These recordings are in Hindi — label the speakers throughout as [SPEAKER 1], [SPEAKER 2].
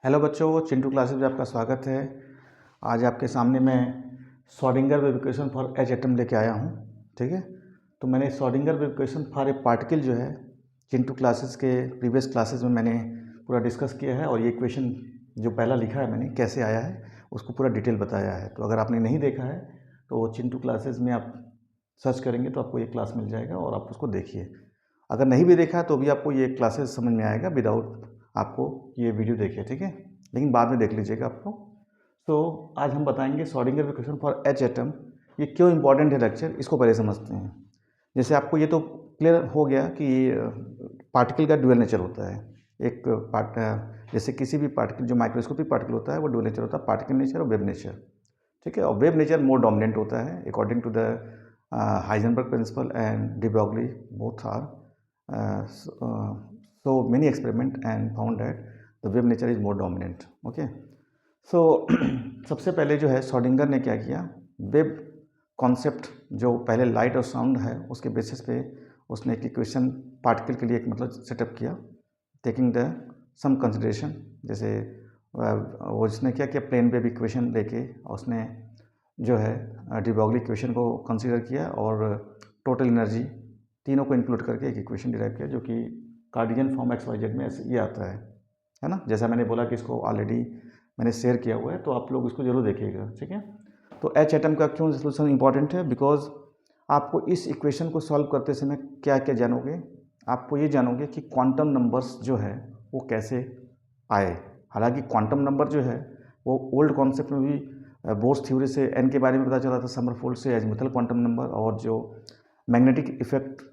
[SPEAKER 1] हेलो बच्चों, चिंटू क्लासेस में आपका स्वागत है। आज आपके सामने मैं Schrodinger wave equation for H atom लेके आया हूँ। ठीक है, तो मैंने Schrodinger wave equation for a particle जो है चिंटू क्लासेस के प्रीवियस क्लासेस में मैंने पूरा डिस्कस किया है और ये इक्वेशन जो पहला लिखा है मैंने कैसे आया है उसको पूरा डिटेल बताया है। तो अगर आपने नहीं देखा है तो चिंटू क्लासेस में आप सर्च करेंगे तो आपको ये क्लास मिल जाएगा और आप उसको देखिए। अगर नहीं भी देखा तो भी आपको ये क्लासेस समझ में आएगा विदाउट आपको ये वीडियो देखिए। ठीक है, लेकिन बाद में देख लीजिएगा आपको। तो आज हम बताएंगे Schrodinger equation for H atom. ये क्यों इंपॉर्टेंट है लेक्चर, इसको पहले समझते हैं। जैसे आपको ये तो क्लियर हो गया कि पार्टिकल का ड्यूअल नेचर होता है। एक जैसे किसी भी पार्टिकल जो माइक्रोस्कोपिक पार्टिकल होता है वो ड्यूअल नेचर होता है, पार्टिकल नेचर और वेव नेचर। ठीक है, और वेव नेचर मोर डोमिनेंट होता है according to the Heisenberg principle and de Broglie both are so many experiment and found that the wave nature is more dominant. Okay, so सबसे पहले जो है श्रोडिंगर ने क्या किया, वेव कॉन्सेप्ट जो पहले लाइट और साउंड है उसके बेसिस पे उसने एक इक्वेशन पार्टिकल के लिए एक मतलब सेटअप किया टेकिंग द सम कंसिडरेशन। जैसे वो उसने क्या किया, प्लेन वेव इक्वेशन लेके उसने जो है डी ब्रॉगली इक्वेशन को कंसिडर किया और टोटल एनर्जी तीनों को इंक्लूड करके एक इक्वेशन डिराइव किया जो कि कार्डियन फॉर्म एक्स वाई जेड में ऐसे ये आता है ना। जैसा मैंने बोला कि इसको ऑलरेडी मैंने शेयर किया हुआ है तो आप लोग इसको जरूर देखिएगा। ठीक है, तो एच एटम का क्यों सोल्यूशन इंपॉर्टेंट है, बिकॉज आपको इस इक्वेशन को सॉल्व करते समय क्या क्या जानोगे, आपको ये जानोगे कि क्वांटम नंबर्स जो है वो कैसे आए। हालांकि क्वांटम नंबर जो है वो ओल्ड कॉन्सेप्ट में भी बोर्स थ्योरी से एन के बारे में पता चला था, समरफोल्ड से एजमुथल क्वांटम नंबर, और जो मैग्नेटिक इफेक्ट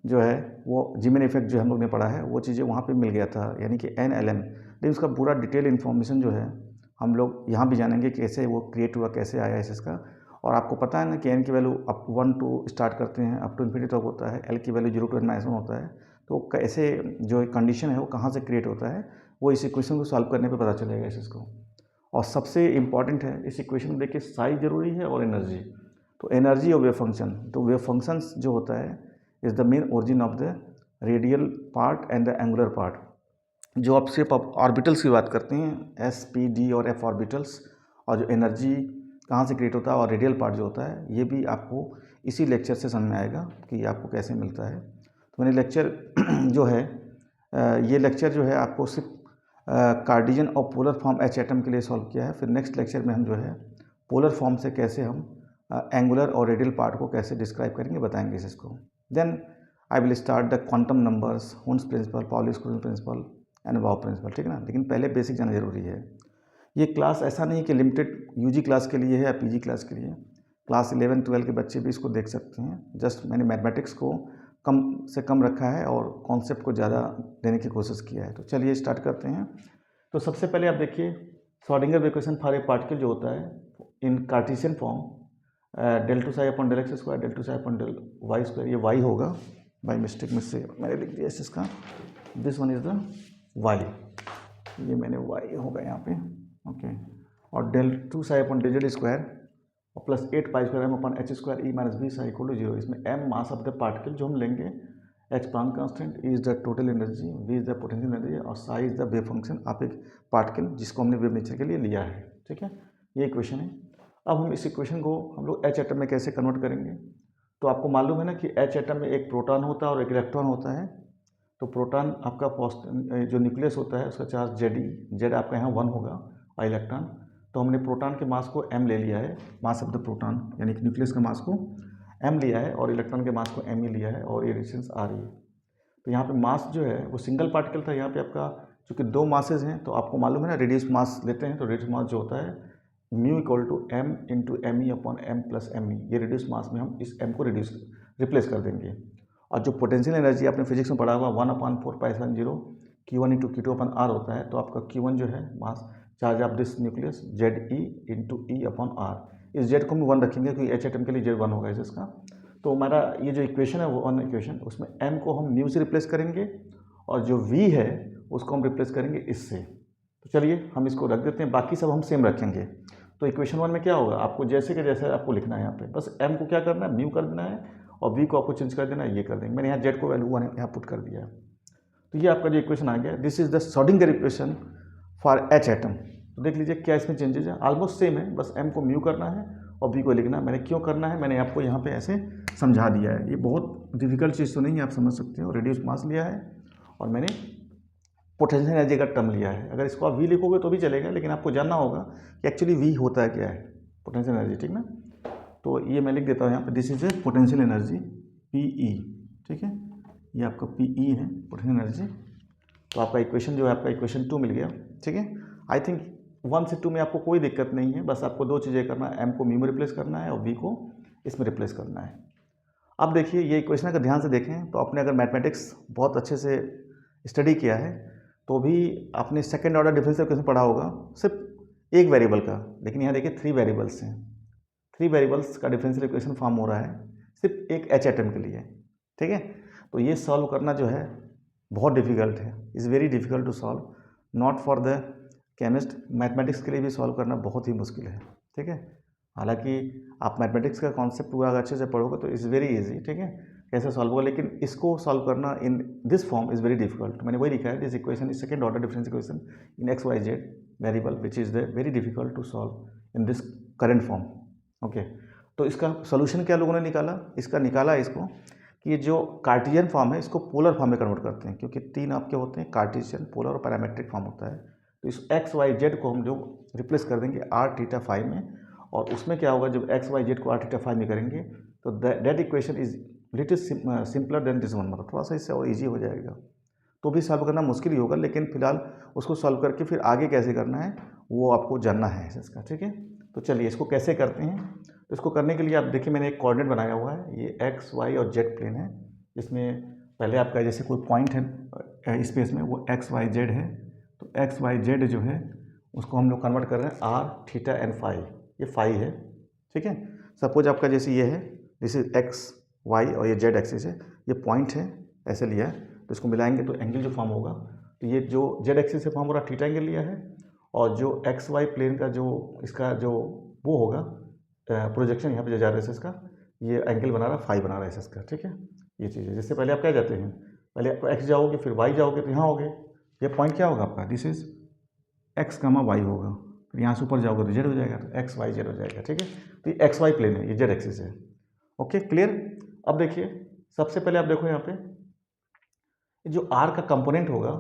[SPEAKER 1] जो है वो जीमेन इफेक्ट जो हम लोग ने पढ़ा है वो चीज़ें वहाँ पे मिल गया था, यानी कि एन एल एम। लेकिन उसका पूरा डिटेल इन्फॉर्मेशन जो है हम लोग यहाँ भी जानेंगे कैसे वो क्रिएट हुआ, कैसे आया इस इसका। और आपको पता है ना कि एन की वैल्यू अप 1 to स्टार्ट करते हैं अप टू इन्फिनिटी तक होता है, एल की वैल्यू 0 to n-1 होता है। तो कैसे जो कंडीशन है वो कहाँ से क्रिएट होता है वो इस इक्वेशन को सॉल्व करने पर पता चलेगा इस इसको। और सबसे इम्पॉर्टेंट है इस इक्वेशन में देखिए साइज जरूरी है और एनर्जी। तो एनर्जी और वेव फंक्शन, तो वेव फंक्शंस जो होता है is the main origin of the radial part and the angular part. जो आप सिर्फ ऑर्बिटल्स की बात करते हैं एस पी डी और एफ ऑर्बिटल्स, और जो एनर्जी कहाँ से क्रिएट होता है और रेडियल पार्ट जो होता है ये भी आपको इसी लेक्चर से समझ में आएगा कि आपको कैसे मिलता है। तो मैंने लेक्चर जो है ये लेक्चर जो है आपको सिर्फ कार्डियन और पोलर फॉर्म एच एटम के लिए सॉल्व किया है। फिर नेक्स्ट लेक्चर में हम जो है पोलर फॉर्म से कैसे हम एंगुलर और रेडियल पार्ट को कैसे डिस्क्राइब करेंगे बताएंगे इसको। Then I will start the quantum numbers, Hund's principle, Pauli's principle and वाव प्रिंसिपल। ठीक है ना, लेकिन पहले बेसिक जाना जरूरी है। ये क्लास ऐसा नहीं कि लिमिटेड यूजी क्लास के लिए है या पीजी क्लास के लिए, क्लास 11-12 के बच्चे भी इसको देख सकते हैं। जस्ट मैंने मैथमेटिक्स को कम से कम रखा है और कॉन्सेप्ट को ज़्यादा देने की कोशिश किया है। तो चलिए स्टार्ट करते हैं। तो सबसे पहले आप देखिए Schrodinger equation for a particle जो होता है in Cartesian form, del two psi upon del x square, del two psi upon del y square, ये वाई होगा बाई मिस्टेक में से मैंने लिख दिया इसका, this one is the y, ये मैंने वाई होगा यहाँ पे। ओके, और del two psi upon del z square और plus 8 pi square m upon h square E minus b psi equal to 0। इसमें m mass of the particle जो हम लेंगे, h Planck constant, E is the total energy, V is the potential energy और psi is the wave function of एक पार्टिकल जिसको हमने वेव नेचर के लिए लिया है। ठीक है, ये इक्वेशन है। अब हम इस इक्वेशन को हम लोग एच एटम में कैसे कन्वर्ट करेंगे। तो आपको मालूम है ना कि एच एटम में एक प्रोटॉन होता है और एक इलेक्ट्रॉन होता है। तो प्रोटॉन आपका जो न्यूक्लियस होता है उसका चार्ज जेड आपका यहाँ 1 होगा, और इलेक्ट्रॉन, तो हमने प्रोटॉन के मास को m ले लिया है, मास ऑफ द प्रोटॉन यानी कि न्यूक्लियस का मास को m लिया है और इलेक्ट्रॉन के मास को m ही लिया है, और ये डिस्टेंस r है। तो यहाँ पे मास जो है वो सिंगल पार्टिकल था, यहाँ पे आपका चूँकि 2 मासेज हैं तो आपको मालूम है ना रेडियस मास लेते हैं तो रेडियस मास जो होता है mu equal to m into m e upon m plus m e. ये रेडियस मास में हम इस m को रिप्लेस कर देंगे। और जो पोटेंशियल एनर्जी आपने फिजिक्स में पढ़ा हुआ 1/4πε0 Q1 into Q2 upon R होता है, तो आपका Q1 जो है mass charge of this nucleus Z E into E upon R. इस जेड को हम 1 रखेंगे क्योंकि एच एटम के लिए जेड 1 होगा इसका। तो हमारा ये जो इक्वेशन है वो 1 इक्वेशन, उसमें m को हम न्यू से रिप्लेस करेंगे और जो v है उसको हम रिप्लेस करेंगे इससे। तो चलिए हम इसको रख देते हैं, बाकी सब हम सेम रखेंगे। तो इक्वेशन 1 में क्या होगा, आपको जैसे कि जैसे आपको लिखना है यहाँ पे, बस m को क्या करना है म्यू कर देना है और v को आपको चेंज कर देना है, ये कर देंगे। मैंने यहाँ z को वैल्यू 1 यहाँ पुट कर दिया है। तो ये आपका जो इक्वेशन आ गया, this is the Schrodinger equation for H atom. तो देख लीजिए क्या इसमें चेंजेज है, ऑलमोस्ट सेम है, बस m को म्यू करना है और b को लिखना है। मैंने क्यों करना है मैंने आपको यहाँ पे ऐसे समझा दिया है। ये बहुत डिफिकल्ट चीज़ तो नहीं है, आप समझ सकते हो। रेडियस मास लिया है और मैंने पोटेंशियल एनर्जी का टर्म लिया है। अगर इसको आप v लिखोगे तो भी चलेगा, लेकिन आपको जानना होगा कि एक्चुअली v होता है क्या है, पोटेंशियल एनर्जी, ठीक ना। तो ये मैं लिख देता हूँ यहाँ पे, this is a potential energy PE, ठीक है, ये आपका PE है पोटेंशियल एनर्जी। तो आपका इक्वेशन जो है आपका इक्वेशन 2 मिल गया, ठीक है। आई थिंक 1 से 2 में आपको कोई दिक्कत नहीं है, बस आपको दो चीज़ें करना है, m को म्यू में रिप्लेस करना है और v को इसमें रिप्लेस करना है। अब देखिए ये इक्वेशन अगर ध्यान से देखें तो आपने अगर मैथमेटिक्स बहुत अच्छे से स्टडी किया है तो भी आपने सेकेंड ऑर्डर डिफरेंशियल इक्वेशन पढ़ा होगा सिर्फ एक वेरिएबल का, लेकिन यहाँ देखिए 3 वेरिएबल्स हैं, 3 वेरिएबल्स का डिफरेंशियल इक्वेशन फॉर्म हो रहा है सिर्फ एक एच एटम के लिए, ठीक है। तो ये सॉल्व करना जो है बहुत डिफिकल्ट है, is very difficult to solve, not for the chemist. Mathematics के लिए भी सॉल्व करना बहुत ही मुश्किल है, ठीक है। हालांकि आप मैथमेटिक्स का कॉन्सेप्ट पूरा अगर अच्छे से पढ़ोगे तो इज़ वेरी इजी, ठीक है, कैसे सॉल्व होगा, लेकिन इसको सॉल्व करना in this form is very difficult. मैंने वही लिखा है, this equation is second order differential equation in x y z variable which is the very difficult to solve in this current form, okay. तो इसका सोल्यूशन क्या लोगों ने निकाला, इसका निकाला इसको कि ये जो कार्टेशियन फॉर्म है इसको पोलर फॉर्म में कन्वर्ट करते हैं, क्योंकि 3 आपके होते हैं, कार्टेशियन, पोलर और पैरामेट्रिक फॉर्म होता है। तो इस एक्स वाई जेड को हम जो रिप्लेस कर देंगे आर थीटा फाइव में, और उसमें क्या होगा जब एक्स वाई जेड को आर थीटा फाइव में करेंगे तो that equation is little simpler than this one, मतलब थोड़ा सा इससे और ईजी हो जाएगा। तो भी सॉल्व करना मुश्किल ही होगा, लेकिन फिलहाल उसको सॉल्व करके फिर आगे कैसे करना है वो आपको जानना है इसका, ठीक है। तो चलिए इसको कैसे करते हैं। तो इसको करने के लिए आप देखिए मैंने एक कोऑर्डिनेट बनाया हुआ है, ये एक्स वाई और जेड प्लेन है, जिसमें पहले आपका जैसे कोई पॉइंट है स्पेस में वो एक्स वाई जेड है। तो एक्स वाई जेड जो है उसको हम लोग कन्वर्ट कर रहे हैं आर थीटा एंड फाई, ये फाई है, ठीक है। सपोज आपका जैसे ये है, दिस इज एक्स वाई और ये जेड एक्सिस है, ये पॉइंट है, ऐसे लिया है, तो इसको मिलाएंगे तो एंगल जो फॉर्म होगा, तो ये जो जेड एक्सिस से फॉर्म हो रहा थीटा एंगल लिया है, और जो एक्स वाई प्लेन का जो इसका जो वो होगा प्रोजेक्शन यहाँ पे जो जा रहा है इसका, ये एंगल बना रहा है, फाई बना रहा है इसका, ठीक है। ये चीज़ है, जिससे पहले आप क्या जाते हैं, पहले आप एक्स जाओगे फिर वाई जाओगे तो यहाँ होगे, ये पॉइंट क्या होगा आपका, this is x comma y होगा, फिर यहाँ से ऊपर जाओगे तो जेड हो जाएगा, तो एक्स वाई जेड हो जाएगा, ठीक है। तो ये एक्स वाई प्लेन है, ये जेड एक्सिस है, ओके क्लियर। अब देखिए सबसे पहले आप देखो यहाँ पे जो आर का कंपोनेंट होगा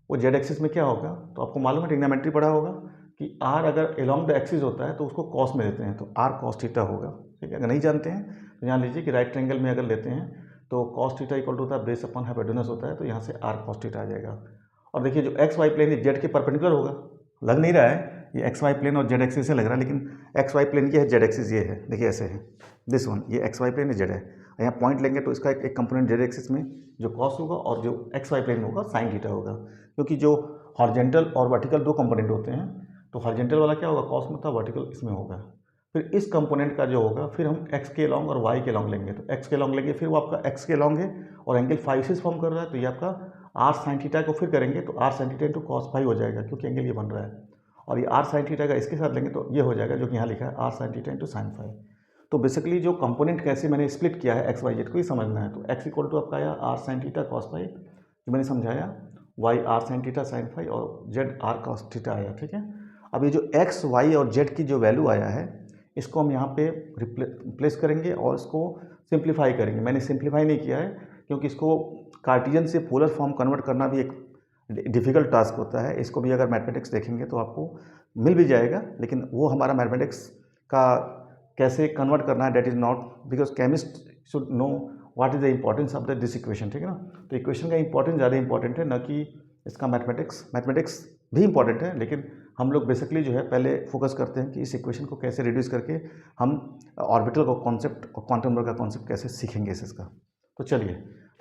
[SPEAKER 1] वो जेड एक्सिस में क्या होगा, तो आपको मालूम है ट्रिग्नोमेट्री पढ़ा होगा कि आर अगर एलोंग द एक्सिस होता है तो उसको कॉस में लेते हैं, तो आर कॉस थीटा होगा, ठीक है। अगर नहीं जानते हैं तो यहाँ लीजिए कि राइट ट्रायंगल में अगर लेते हैं तो कॉस थीटा इक्वल टू होता है बेस अपॉन हाइपोटेनस होता है, तो यहाँ से आर कॉस थीटा आ जाएगा। और देखिए जो एक्स वाई प्लेन जेड के परपेंडिकुलर होगा, लग नहीं रहा है ये एक्स वाई प्लेन और जेड एक्सिस से लग रहा है, लेकिन एक्स वाई प्लेन ये है, जेड एक्सिस ये है, देखिए ऐसे है, दिस वन, ये एक्स वाई प्लेन जेड है। यहाँ पॉइंट लेंगे तो इसका एक कंपोनेंट जेड एक्सिस में जो कॉस होगा और जो एक्स वाई प्लेन होगा साइन थीटा होगा, क्योंकि जो हॉरिजॉन्टल और वर्टिकल दो कंपोनेंट होते हैं, तो हॉरिजॉन्टल वाला क्या होगा कॉस में था, वर्टिकल इसमें होगा। फिर इस कंपोनेंट का जो होगा फिर हम एक्स के लॉन्ग और वाई के लॉन्ग लेंगे, तो एक्स के लॉन्ग लेंगे फिर वो आपका एक्स के लॉन्ग है और एंगल फाइव से फॉर्म कर रहा है, तो ये आपका आर साइन थीटा को फिर करेंगे तो r sine theta into cos phi हो जाएगा, क्योंकि एंगल ये बन रहा है, और ये आर साइन थीटा का इसके साथ लेंगे तो ये हो जाएगा जो कि यहाँ लिखा है r sine theta into sine phi. तो बेसिकली जो कंपोनेंट कैसे मैंने स्प्लिट किया है एक्स वाई जेड को ही समझना है, तो एक्स इक्वल टू आपका आया r sine theta cos phi, जो मैंने समझाया, y r sine theta sine phi और जेड आर कॉस थीटा आया, ठीक है। अब ये जो एक्स वाई और जेड की जो वैल्यू आया है इसको हम यहाँ पे रिप्लेस करेंगे और इसको सिंप्लीफाई करेंगे। मैंने सिंप्लीफाई नहीं किया है क्योंकि इसको कार्टेशियन से पोलर फॉर्म कन्वर्ट करना भी एक डिफ़िकल्ट टास्क होता है, इसको भी अगर मैथमेटिक्स देखेंगे तो आपको मिल भी जाएगा, लेकिन वो हमारा मैथमेटिक्स का कैसे कन्वर्ट करना है that is not, because chemist should know what is the importance of the this equation, ठीक है ना। तो इक्वेशन का इंपॉर्टेंस ज़्यादा इंपॉर्टेंट है, न कि इसका मैथमेटिक्स भी इंपॉर्टेंट है, लेकिन हम लोग बेसिकली जो है पहले फोकस करते हैं कि इस इक्वेशन को कैसे रिड्यूस करके हम ऑर्बिटल का कॉन्सेप्ट और क्वांटम नंबर का कॉन्सेप्ट कैसे सीखेंगे इसका। तो चलिए,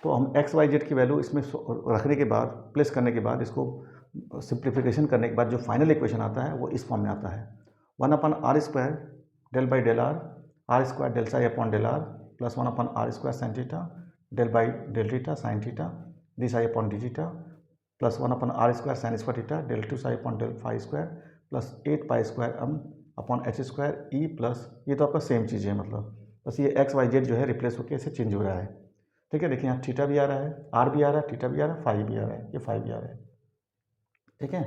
[SPEAKER 1] तो हम एक्स वाई जेड की वैल्यू इसमें रखने के बाद, प्लेस करने के बाद, इसको सिंप्लीफिकेशन करने के बाद जो फाइनल इक्वेशन आता है वो इस फॉर्म में आता है, 1/r² del by del r square del psi upon del r plus 1/r square sine theta del by del theta sine theta d psi upon d theta plus 1/r square sine square theta del two psi upon del phi square plus 8 pi square m upon h square e plus, ये तो आपका सेम चीज़ है, मतलब बस ये एक्स वाई जेड जो है रिप्लेस होकर ऐसे चेंज हो रहा है, ठीक है। देखिए यहाँ थीटा भी आ रहा है, आर भी आ रहा है, थीटा भी आ रहा है, फाई भी आ रहा है, ये फाई भी आ रहा है, ठीक है।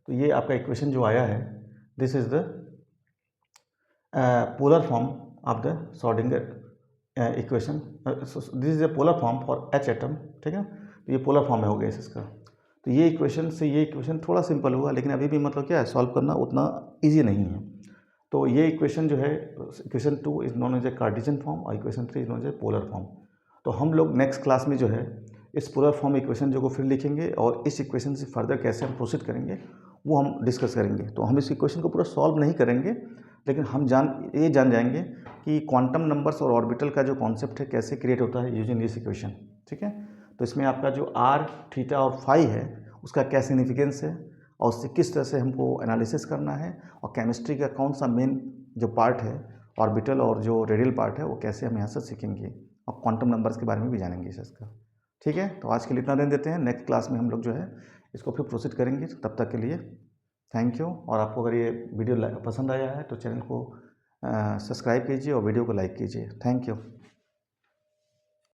[SPEAKER 1] तो ये आपका इक्वेशन जो आया है, this is the polar form of the Schrodinger equation, this is the polar form for H atom, ठीक है। तो ये पोलर फॉर्म में हो गया इसका। तो ये इक्वेशन से ये इक्वेशन थोड़ा सिंपल हुआ, लेकिन अभी भी मतलब क्या है, सॉल्व करना उतना ईजी नहीं है। तो ये इक्वेशन जो है, equation 2 is known as a Cartesian form और equation 3 is known as a polar form. तो हम लोग नेक्स्ट क्लास में जो है इस पोलर फॉर्म इक्वेशन जो को फिर लिखेंगे और इस इक्वेशन से फर्दर कैसे हम प्रोसीड करेंगे वो हम डिस्कस करेंगे। तो हम इस इक्वेशन को पूरा सॉल्व नहीं करेंगे, लेकिन हम ये जान जाएंगे कि क्वांटम नंबर्स और ऑर्बिटल का जो कॉन्सेप्ट है कैसे क्रिएट होता है यूजिंग दिस इक्वेशन, ठीक है। तो इसमें आपका जो आर, थीटा और फाई है उसका क्या सिग्निफिकेंस है और उससे किस तरह से हमको एनालिसिस करना है, और केमिस्ट्री का कौन सा मेन जो पार्ट है ऑर्बिटल और जो रेडियल पार्ट है वो कैसे हम यहाँ से सीखेंगे, और क्वांटम नंबर्स के बारे में भी जानेंगे इसका, ठीक है। तो आज के लिए इतना देन देते हैं, नेक्स्ट क्लास में हम लोग जो है इसको फिर प्रोसीड करेंगे। तब तक के लिए थैंक यू। और आपको अगर ये वीडियो पसंद आया है तो चैनल को सब्सक्राइब कीजिए और वीडियो को लाइक कीजिए। Thank you.